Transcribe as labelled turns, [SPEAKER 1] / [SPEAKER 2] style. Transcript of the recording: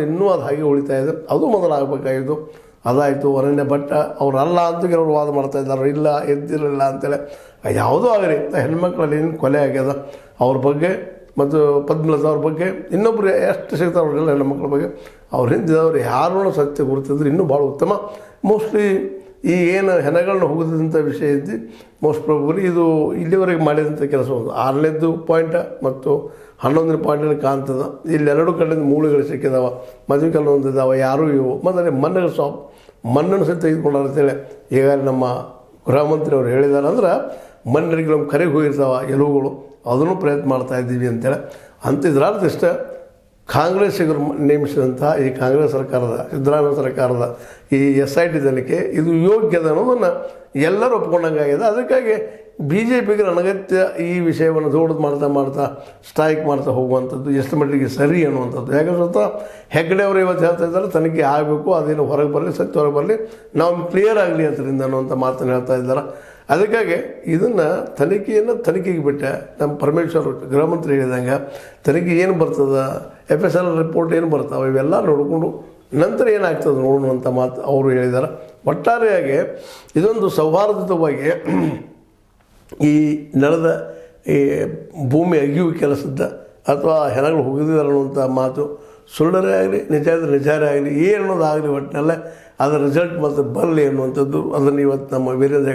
[SPEAKER 1] ಇನ್ನೂ ಅದು ಹಾಗೆ ಉಳಿತಾ ಇದೆ. ಅದು ಮೊದಲಾಗಬೇಕಾಗಿತ್ತು, ಅದಾಯಿತು. ಅರಣ್ಯ ಭಟ್ಟ ಅವರಲ್ಲ ಅಂತ ಕೆಲವರು ವಾದ ಮಾಡ್ತಾ ಇದ್ದಾರೆ, ಇಲ್ಲ ಎದ್ದಿರಲಿಲ್ಲ ಅಂತೇಳಿ. ಯಾವುದೂ ಆಗಲಿ, ಹೆಣ್ಮಕ್ಳಲ್ಲಿ ಏನು ಕೊಲೆ ಆಗ್ಯದ ಅವ್ರ ಬಗ್ಗೆ, ಮತ್ತು ಪದ್ಮಲತಾ ಅವ್ರ ಬಗ್ಗೆ, ಇನ್ನೊಬ್ಬರು ಎಷ್ಟು ಸಿಗ್ತಾರೆ ಅವ್ರಿಗೆಲ್ಲ ಹೆಣ್ಮಕ್ಳ ಬಗ್ಗೆ ಅವ್ರ ಹಿಂದಿದವ್ರು ಯಾರೂ ಸತ್ಯ ಗುರುತಿದ್ರೆ ಇನ್ನೂ ಭಾಳ ಉತ್ತಮ. ಮೋಸ್ಟ್ಲಿ ಈ ಏನು ಹೆಣಗಳನ್ನ ಹೋಗೋದಂಥ ವಿಷಯ ಇದ್ದು ಮೋಸ್ಟ್ ಪ್ರಾಬಬ್ಲಿ ಇದು ಇಲ್ಲಿವರೆಗೆ ಮಾಡಿದಂಥ ಕೆಲಸ ಒಂದು 6ನೇದು ಪಾಯಿಂಟ್ ಮತ್ತು 11ನೇ ಪಾಯಿಂಟಲ್ಲಿ ಕಾಣ್ತದೆ. ಇಲ್ಲೆರಡು ಕಡೆಯಿಂದ ಮೂಳೆಗಳು ಸಿಕ್ಕಿದಾವೆ, ಮದುವೆ ಕೆಲವೊಂದು ಇದ್ದಾವೆ, ಯಾರೂ ಇವು ಮತ್ತು ಮಣ್ಣನ್ನು ಸಹಿತ ತೆಗೆದುಕೊಂಡಾರ ಅಂತೇಳಿ ಈಗ ನಮ್ಮ ಗೃಹ ಮಂತ್ರಿ ಅವರು ಹೇಳಿದ್ದಾರೆ. ಅಂದ್ರೆ ಮಣ್ಣಿಗೆ ನಮ್ಮ ಕರೆಗೆ ಹೋಗಿರ್ತಾವೆ ಎಲುವುಗಳು, ಅದನ್ನು ಪ್ರಯತ್ನ ಮಾಡ್ತಾಯಿದ್ದೀವಿ ಅಂತೇಳಿ. ಅಂತಿದ್ರಾರ್ಥ ಇಷ್ಟ ಕಾಂಗ್ರೆಸ್ಸಿಗರು ನೇಮಿಸಿದಂಥ ಈ ಕಾಂಗ್ರೆಸ್ ಸರ್ಕಾರದ, ಸಿದ್ದರಾಮಯ್ಯ ಸರ್ಕಾರದ ಈ SIT ತನಿಖೆ ಇದು ಯೋಗ್ಯದ ಅನ್ನೋದನ್ನು ಎಲ್ಲರೂ ಒಪ್ಕೊಂಡಂಗಾಗಿದೆ. ಅದಕ್ಕಾಗಿ BJPಗೆ ಅನಗತ್ಯ ಈ ವಿಷಯವನ್ನು ಮಾಡ್ತಾ ಸ್ಟ್ರೈಕ್ ಮಾಡ್ತಾ ಹೋಗುವಂಥದ್ದು ಎಷ್ಟು ಮಟ್ಟಿಗೆ ಸರಿ ಅನ್ನುವಂಥದ್ದು. ಯಾಕಂದ್ರೆ ಸ್ವತಃ ಹೆಗ್ಡೆ ಅವರು ಇವತ್ತು ಹೇಳ್ತಾ ಇದ್ದಾರೆ ತನಿಖೆ ಆಗಬೇಕು, ಅದೇನು ಹೊರಗೆ ಬರಲಿ, ಸತ್ಯ ಹೊರಗೆ ಬರಲಿ, ನಾವು ಕ್ಲಿಯರ್ ಆಗಲಿ ಅದರಿಂದ ಅನ್ನುವಂಥ ಮಾತನ್ನು ಹೇಳ್ತಾ ಇದ್ದಾರೆ. ಅದಕ್ಕಾಗಿ ಇದನ್ನು ತನಿಖೆಗೆ ಬಿಟ್ಟೆ ನಮ್ಮ ಪರಮೇಶ್ವರ್ ಗೃಹ ಮಂತ್ರಿ ಹೇಳಿದಂಗೆ ತನಿಖೆ ಏನು ಬರ್ತದೆ, FSL ರಿಪೋರ್ಟ್ ಏನು ಬರ್ತಾವೆ, ಇವೆಲ್ಲ ನೋಡಿಕೊಂಡು ನಂತರ ಏನಾಗ್ತದೆ ನೋಡೋಣ ಅಂತ ಮಾತು ಅವರು ಹೇಳಿದ್ದಾರೆ. ಒಟ್ಟಾರೆಯಾಗಿ ಇದೊಂದು ಸೌಹಾರ್ದಯುತವಾಗಿ ಈ ನಡೆದ ಈ ಭೂಮಿ ಅಗಿಯುವ ಕೆಲಸದ ಅಥವಾ ಹೆಣಗಳು ಹೋಗಿದ್ದಾರೆ ಅನ್ನುವಂಥ ಮಾತು ಸುಳ್ಳರೇ ಆಗಲಿ, ನಿಜಾರೇ ಆಗಲಿ, ಏನನ್ನೋದಾಗಲಿ, ಒಟ್ಟಿನಲ್ಲೇ ಅದರ ರಿಸಲ್ಟ್ ಮತ್ತು ಬರಲಿ ಅನ್ನುವಂಥದ್ದು ಅದನ್ನು ಇವತ್ತು ನಮ್ಮ ವೀರೇಂದ್ರ